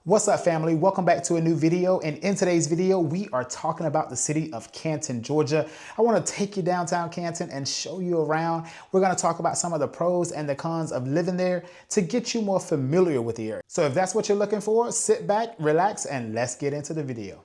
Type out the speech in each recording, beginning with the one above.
What's up, family? Welcome back to a new video. And in today's video, we are talking about the city of Canton, Georgia. I want to take you downtown Canton and show you around. We're going to talk about some of the pros and the cons of living there to get you more familiar with the area. So if that's what you're looking for, sit back, relax, and let's get into the video.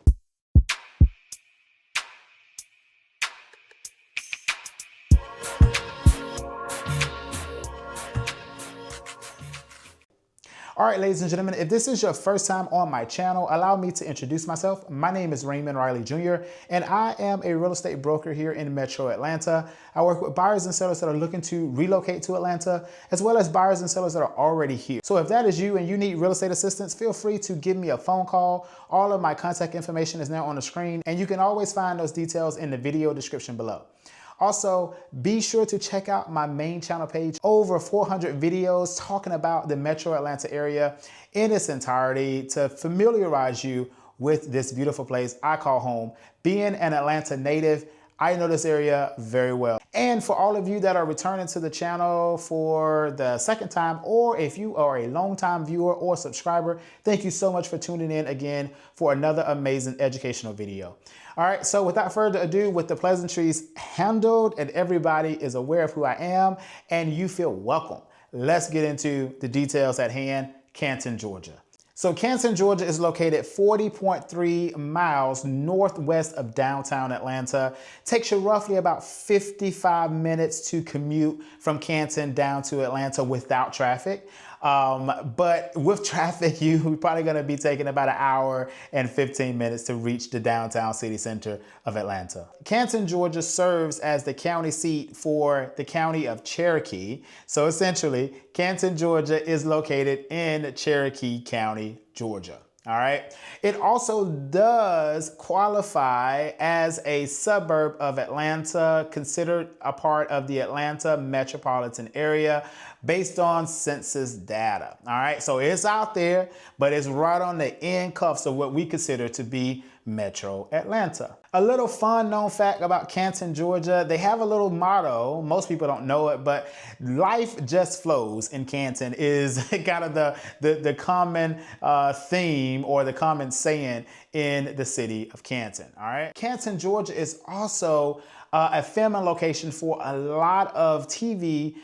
All right, ladies and gentlemen, if this is your first time on my channel, allow me to introduce myself. My name is Raymond Riley Jr., and I am a real estate broker here in Metro Atlanta. I work with buyers and sellers that are looking to relocate to Atlanta, as well as buyers and sellers that are already here. So if that is you and you need real estate assistance, feel free to give me a phone call. All of my contact information is now on the screen, and you can always find those details in the video description below. Also, be sure to check out my main channel page. Over 400 videos talking about the Metro Atlanta area in its entirety to familiarize you with this beautiful place I call home. Being an Atlanta native, I know this area very well. And for all of you that are returning to the channel for the second time, or if you are a longtime viewer or subscriber, thank you so much for tuning in again for another amazing educational video. All right, so without further ado, with the pleasantries handled and everybody is aware of who I am and you feel welcome, let's get into the details at hand. Canton, Georgia. So Canton, Georgia is located 40.3 miles northwest of downtown Atlanta. Takes you roughly about 55 minutes to commute from Canton down to Atlanta without traffic. But with traffic, you're probably gonna be taking about an hour and 15 minutes to reach the downtown city center of Atlanta. Canton, Georgia serves as the county seat for the county of Cherokee. So essentially, Canton, Georgia is located in Cherokee County, Georgia. All right. It also does qualify as a suburb of Atlanta, considered a part of the Atlanta metropolitan area based on census data. All right. So it's out there, but it's right on the end cuffs of what we consider to be Metro Atlanta. A little fun known fact about Canton, Georgia, they have a little motto. Most people don't know it, but life just flows in Canton is kind of the common theme or the common saying in the city of Canton. All right. Canton, Georgia is also a filming location for a lot of TV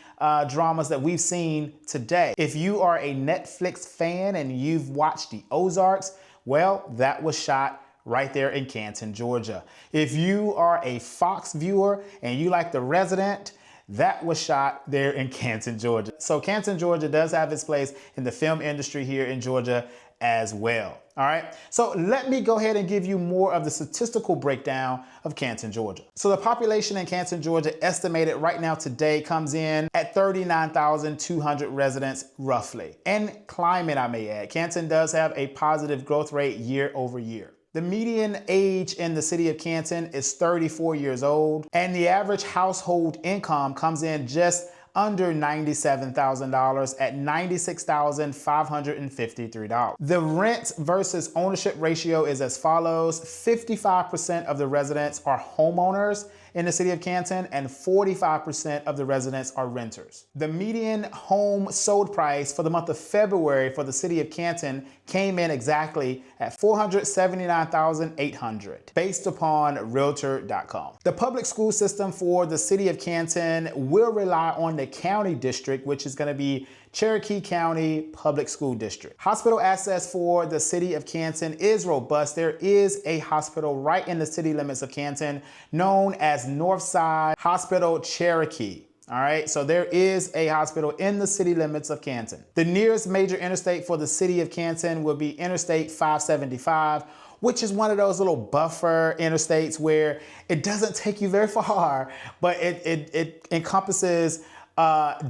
dramas that we've seen today. If you are a Netflix fan and you've watched The Ozarks, well, that was shot right there in Canton, Georgia. If you are a Fox viewer and you like The Resident, that was shot there in Canton, Georgia. So Canton, Georgia does have its place in the film industry here in Georgia as well. All right, so let me go ahead and give you more of the statistical breakdown of Canton, Georgia. So the population in Canton, Georgia, estimated right now today, comes in at 39,200 residents roughly. And climate, I may add, Canton does have a positive growth rate year over year. The median age in the city of Canton is 34 years old, and the average household income comes in just under $97,000 at $96,553. The rent versus ownership ratio is as follows. 55% of the residents are homeowners in the city of Canton, and 45% of the residents are renters. The median home sold price for the month of February for the city of Canton came in exactly at $479,800 based upon Realtor.com. The public school system for the city of Canton will rely on the county district, which is going to be Cherokee County Public School District. Hospital access for the city of Canton is robust. There is a hospital right in the city limits of Canton known as Northside Hospital Cherokee. All right, so there is a hospital in the city limits of Canton. The nearest major interstate for the city of Canton will be Interstate 575, which is one of those little buffer interstates where it doesn't take you very far, but it encompasses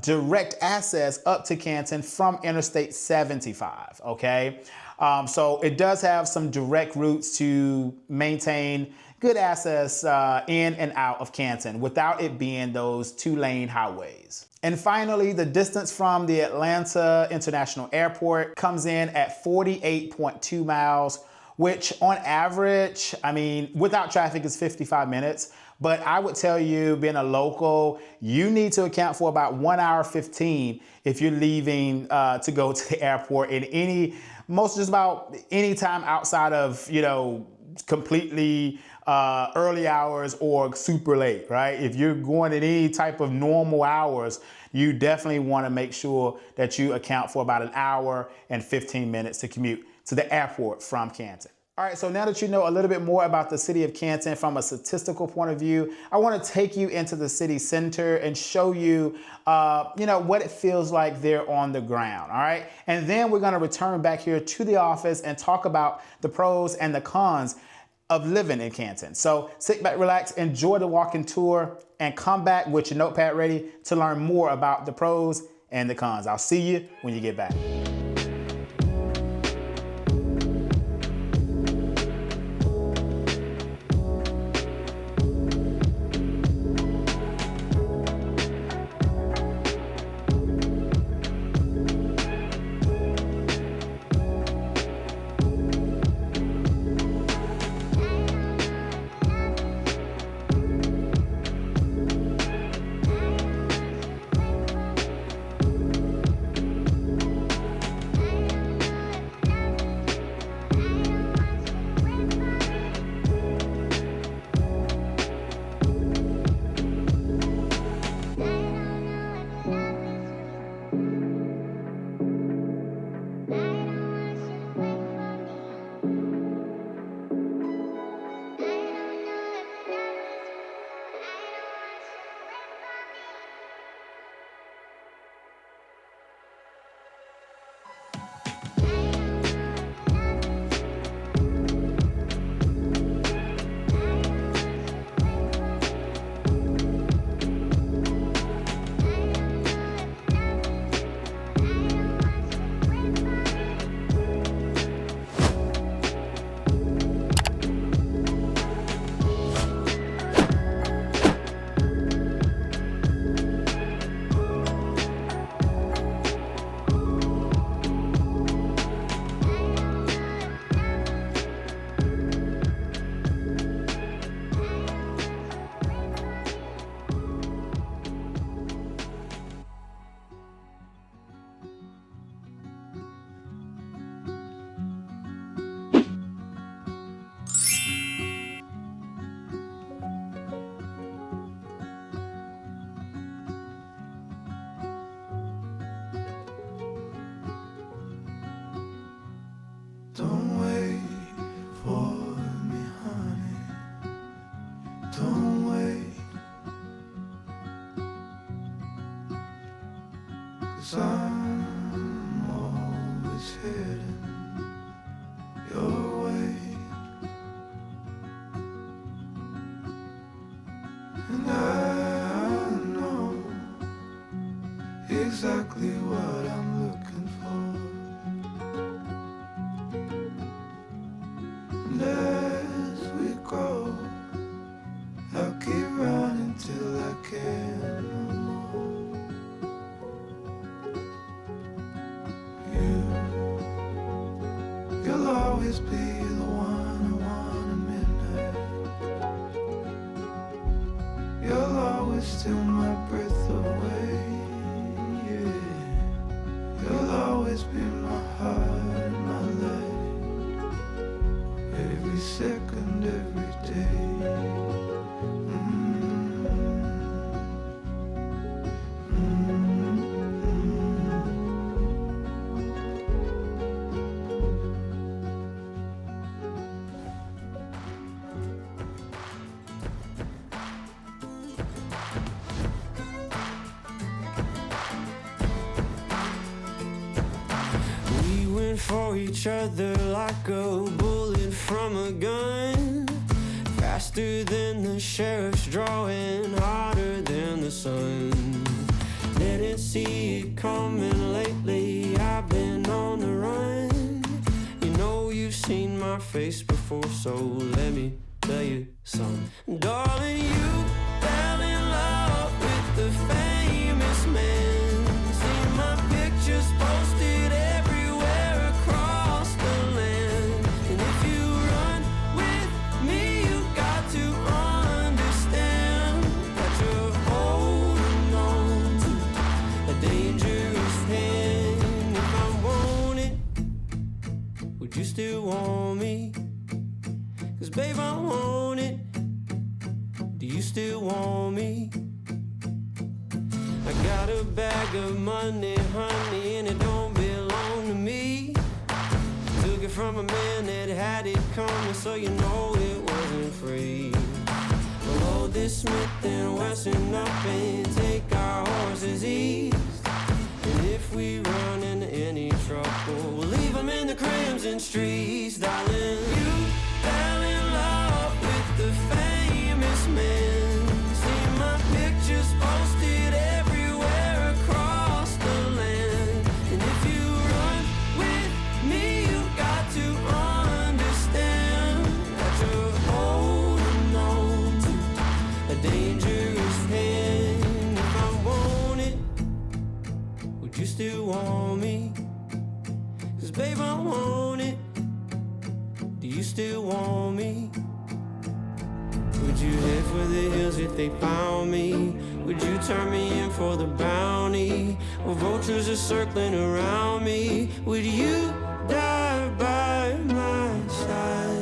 direct access up to Canton from Interstate 75, okay? So it does have some direct routes to maintain good access in and out of Canton without it being those two-lane highways. And finally, the distance from the Atlanta International Airport comes in at 48.2 miles, which on average, I mean, without traffic is 55 minutes. But I would tell you, being a local, you need to account for about 1 hour 15 if you're leaving to go to the airport in any most just about any time outside of, completely early hours or super late, right? If you're going at any type of normal hours, you definitely want to make sure that you account for about an hour and 15 minutes to commute to the airport from Canton. All right, so now that you know a little bit more about the city of Canton from a statistical point of view, I want to take you into the city center and show you, what it feels like there on the ground, all right? And then we're going to return back here to the office and talk about the pros and the cons of living in Canton. So sit back, relax, enjoy the walking tour, and come back with your notepad ready to learn more about the pros and the cons. I'll see you when you get back. Don't wait for me, honey. Don't wait. 'Cause I'm always heading your way. And I know exactly what I'm looking for. And as we go, I'll keep running till I can no more. You'll always be the one I want at midnight. You'll always steal my breath away. Yeah. You'll always be my heart and my life. Every second, every day. We went for each other like a bullet from a gun. Faster than the sheriff's drawing, hotter than the sun. Didn't see it coming lately, I've been on the run. You know you've seen my face before, so let me tell you something. Darling, you fell in love with the famous man. See my pictures posted everywhere across the land. And if you run with me, you got to understand that you're holding on to a dangerous hand. If I want it, still want me? Cause babe, I want it. Do you still want me? I got a bag of money, honey, and it don't belong to me. Took it from a man that had it coming, so you know it wasn't free. We'll load this Smith and Wesson up and take our horses east. And if we run into any trouble, we'll leave them in the crimson streets. Darling, you fell in love with the famous man. See my pictures posted everywhere across the land. And if you run with me, you got to understand that you're holding on to a dangerous hand. If I want it, would you still want me? Cause babe, I want it. Do you still want me? Would you head for the hills if they found me? Would you turn me in for the bounty? Or vultures are circling around me? Would you die by my side?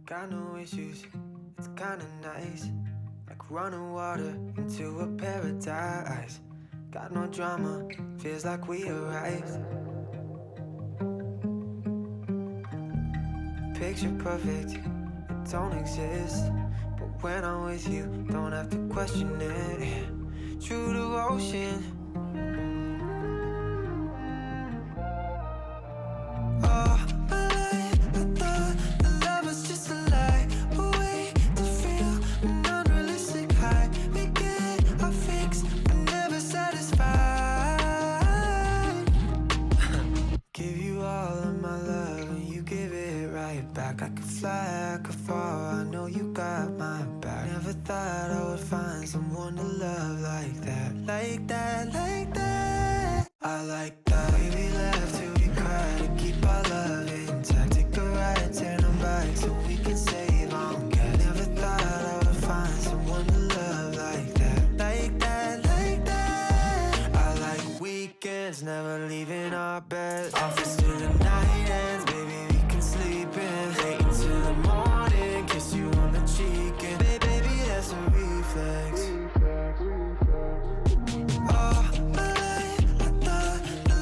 Got no issues, it's kinda nice. Like running water into a paradise. Got no drama, feels like we arrived. Picture perfect, it don't exist. But when I'm with you, don't have to question it. True devotion. Oh, my life, I thought the love was just a lie. A way to feel an unrealistic high. We get our fix, but never satisfied. Give you all of my love and you give it right back. I could fly, I could fall, I know you got my back. Never thought I would find someone to love like that. Like that, like that. I like that. We laugh till we cry to keep our love intact. Take a ride, turn them back so we can save on gas. Never thought I would find someone to love like that. Like that, like that. I like weekends, never leaving our bed. Office till the night ends, baby, we can sleep in. Wait until the morning, kiss you on the cheek. And baby, that's a reflex. Oh, my life, I thought the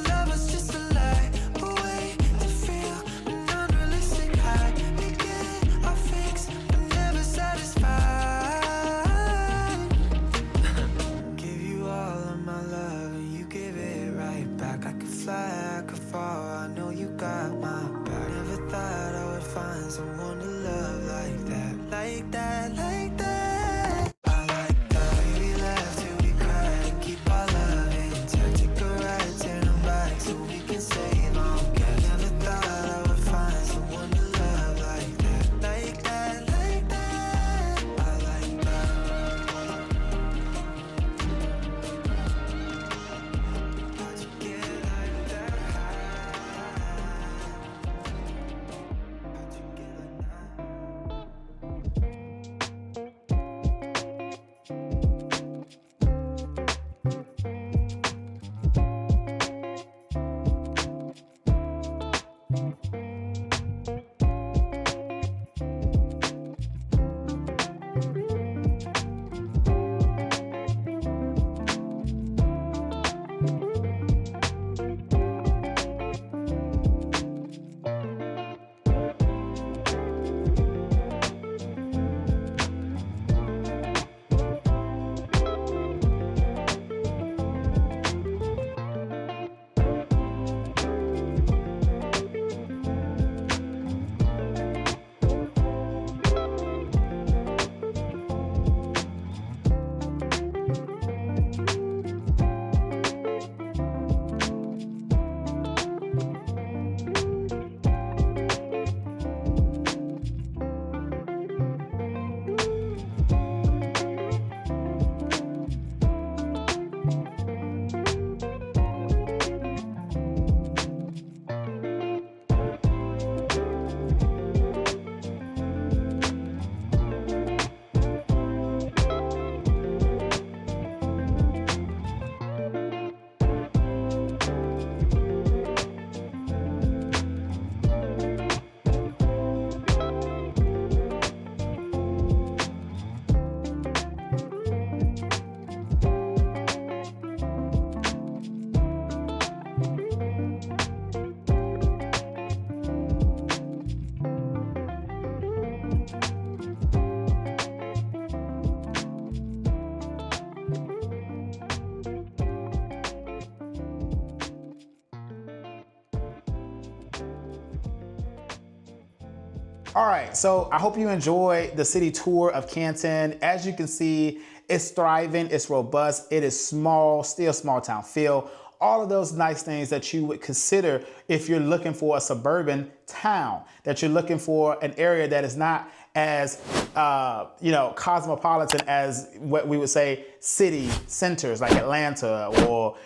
All right, so I hope you enjoyed the city tour of Canton. As you can see, it's thriving, it's robust, it is small, still small town feel. All of those nice things that you would consider if you're looking for a suburban town, that you're looking for an area that is not as cosmopolitan as what we would say city centers like Atlanta or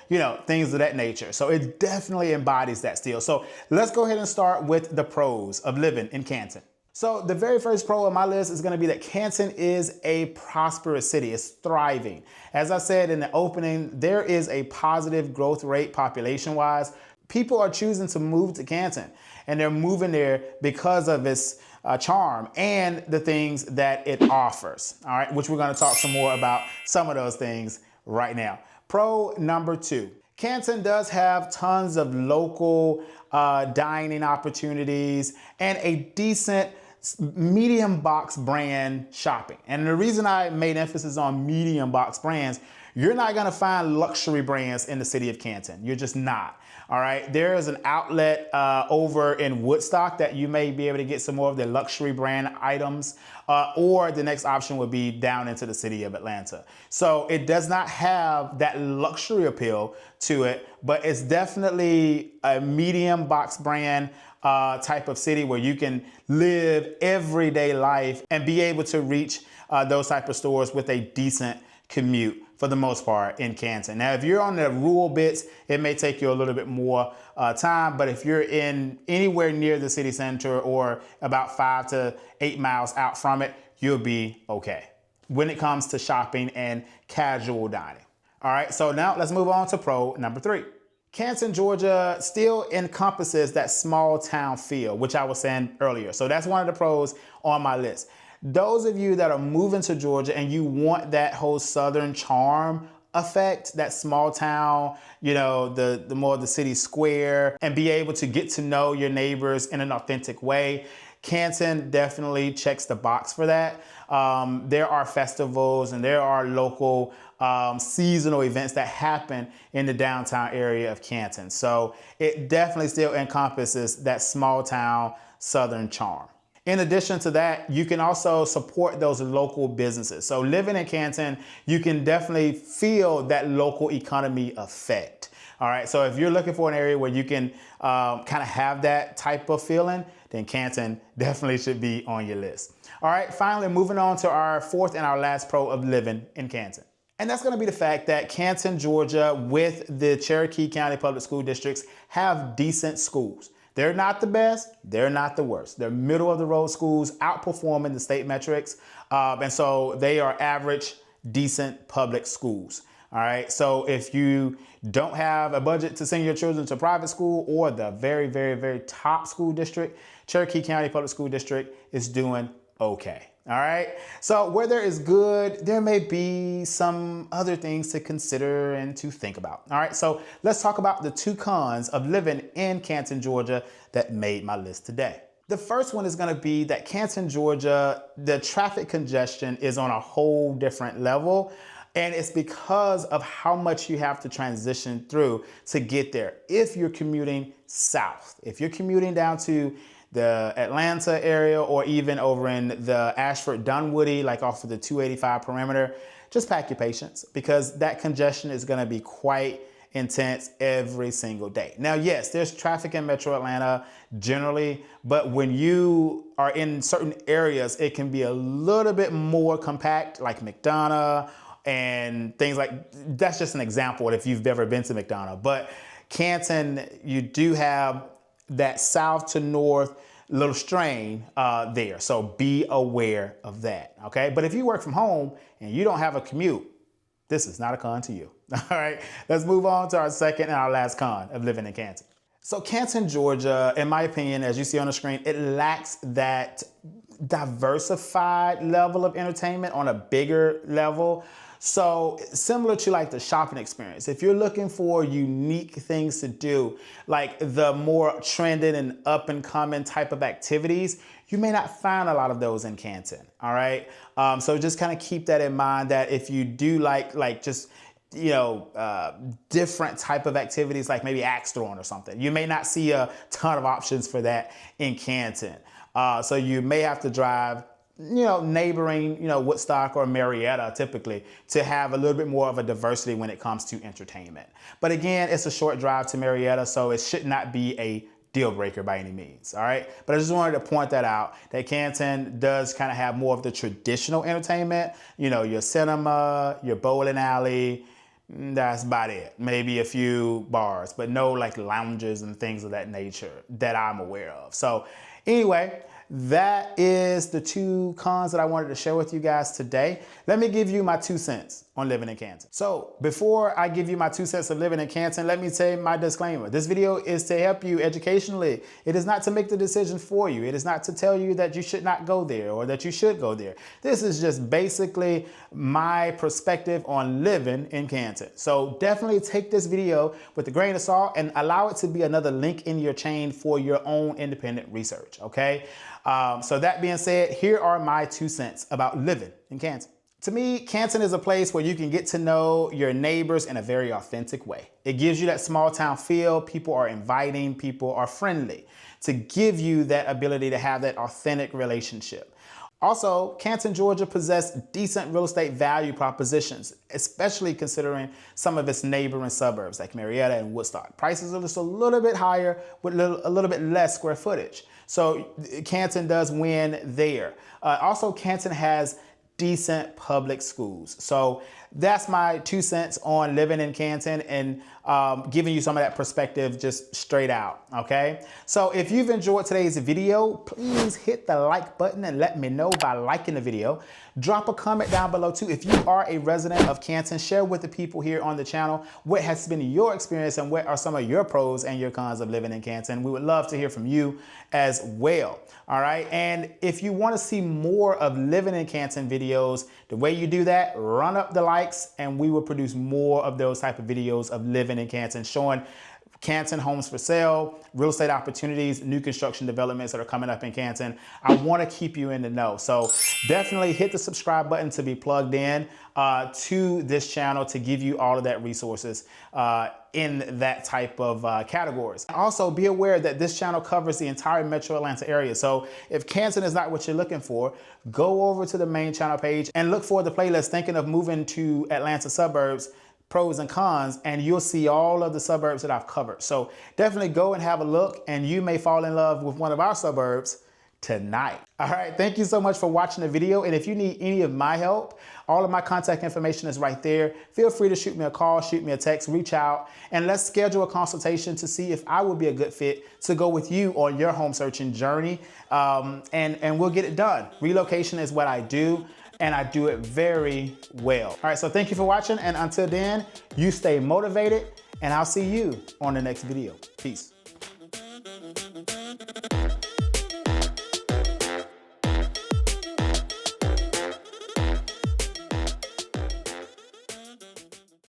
things of that nature. So it definitely embodies that still. So let's go ahead and start with the pros of living in Canton. So the very first pro on my list is going to be that Canton is a prosperous city. It's thriving. As I said in the opening, there is a positive growth rate population-wise. People are choosing to move to Canton, and they're moving there because of its charm and the things that it offers, all right, which we're going to talk some more about some of those things right now. Pro number 2. Canton does have tons of local dining opportunities and a decent medium box brand shopping. And the reason I made emphasis on medium box brands, you're not gonna find luxury brands in the city of Canton. You're just not, all right? There is an outlet over in Woodstock that you may be able to get some more of the luxury brand items, or the next option would be down into the city of Atlanta. So it does not have that luxury appeal to it, but it's definitely a medium box brand type of city where you can live everyday life and be able to reach those type of stores with a decent commute for the most part in Canton. Now, if you're on the rural bits, it may take you a little bit more time, but if you're in anywhere near the city center or about 5 to 8 miles out from it, you'll be okay when it comes to shopping and casual dining. All right, so now let's move on to pro number 3. Canton, Georgia still encompasses that small town feel, which I was saying earlier. So that's one of the pros on my list. Those of you that are moving to Georgia and you want that whole Southern charm effect, that small town, the more the city square, and be able to get to know your neighbors in an authentic way, Canton definitely checks the box for that. There are festivals and there are local seasonal events that happen in the downtown area of Canton. So it definitely still encompasses that small town Southern charm. In addition to that, you can also support those local businesses. So living in Canton, you can definitely feel that local economy effect. All right, so if you're looking for an area where you can kind of have that type of feeling, then Canton definitely should be on your list. All right, finally, moving on to our fourth and our last pro of living in Canton. And that's gonna be the fact that Canton, Georgia, with the Cherokee County Public School districts have decent schools. They're not the best, they're not the worst. They're middle of the road schools, outperforming the state metrics. And so they are average, decent public schools. All right, so if you don't have a budget to send your children to private school or the very, very, very top school district, Cherokee County Public School District is doing okay. All right, so where there is good, there may be some other things to consider and to think about. All right, so let's talk about the 2 cons of living in Canton, Georgia that made my list today. The first one is gonna be that Canton, Georgia, the traffic congestion is on a whole different level. And it's because of how much you have to transition through to get there. If you're commuting south, if you're commuting down to the Atlanta area or even over in the Ashford Dunwoody, like off of the 285 perimeter, just pack your patience because that congestion is gonna be quite intense every single day. Now, yes, there's traffic in Metro Atlanta generally, but when you are in certain areas, it can be a little bit more compact, like McDonough and things like, that's just an example if you've ever been to McDonough. But Canton, you do have that south to north little strain there. So be aware of that, okay? But if you work from home and you don't have a commute, this is not a con to you. All right, let's move on to our second and our last con of living in Canton. So Canton, Georgia, in my opinion, as you see on the screen, it lacks that diversified level of entertainment on a bigger level. So similar to like the shopping experience, if you're looking for unique things to do, like the more trending and up and coming type of activities, you may not find a lot of those in Canton, all right? So just kind of keep that in mind that if you do like just, different type of activities, like maybe axe throwing or something, you may not see a ton of options for that in Canton. So you may have to drive, neighboring, Woodstock or Marietta typically to have a little bit more of a diversity when it comes to entertainment. But again, it's a short drive to Marietta, so it should not be a deal breaker by any means, all right? But I just wanted to point that out, that Canton does kind of have more of the traditional entertainment, your cinema, your bowling alley, that's about it. Maybe a few bars, but no like lounges and things of that nature that I'm aware of. So anyway, that is the 2 cons that I wanted to share with you guys today. Let me give you my 2 cents on living in Canton. So before I give you my 2 cents of living in Canton, let me say my disclaimer. This video is to help you educationally. It is not to make the decision for you. It is not to tell you that you should not go there or that you should go there. This is just basically my perspective on living in Canton. So definitely take this video with a grain of salt and allow it to be another link in your chain for your own independent research, okay? So that being said, here are my 2 cents about living in Canton. To me, Canton is a place where you can get to know your neighbors in a very authentic way. It gives you that small town feel. People are inviting, people are friendly, to give you that ability to have that authentic relationship. Also, Canton, Georgia possesses decent real estate value propositions, especially considering some of its neighboring suburbs like Marietta and Woodstock. Prices are just a little bit higher with a little bit less square footage. So Canton does win there. Also, Canton has decent public schools. So that's my 2 cents on living in Canton and giving you some of that perspective just straight out, okay? So if you've enjoyed today's video, please hit the like button and let me know by liking the video. Drop a comment down below too. If you are a resident of Canton, share with the people here on the channel what has been your experience and what are some of your pros and your cons of living in Canton. We would love to hear from you as well, all right? And if you want to see more of living in Canton videos, the way you do that, run up the likes and we will produce more of those type of videos of living in Canton, showing Canton homes for sale, real estate opportunities, new construction developments that are coming up in Canton. I want to keep you in the know. So definitely hit the subscribe button to be plugged in to this channel to give you all of that resources in that type of categories. Also be aware that this channel covers the entire Metro Atlanta area. So if Canton is not what you're looking for, go over to the main channel page and look for the playlist Thinking of Moving to Atlanta Suburbs, Pros and Cons, and you'll see all of the suburbs that I've covered. So definitely go and have a look and you may fall in love with one of our suburbs tonight. All right, thank you so much for watching the video. And if you need any of my help, all of my contact information is right there. Feel free to shoot me a call, shoot me a text, reach out, and let's schedule a consultation to see if I would be a good fit to go with you on your home searching journey. And we'll get it done. Relocation is what I do, and I do it very well. All right, so thank you for watching, and until then, you stay motivated, and I'll see you on the next video. Peace.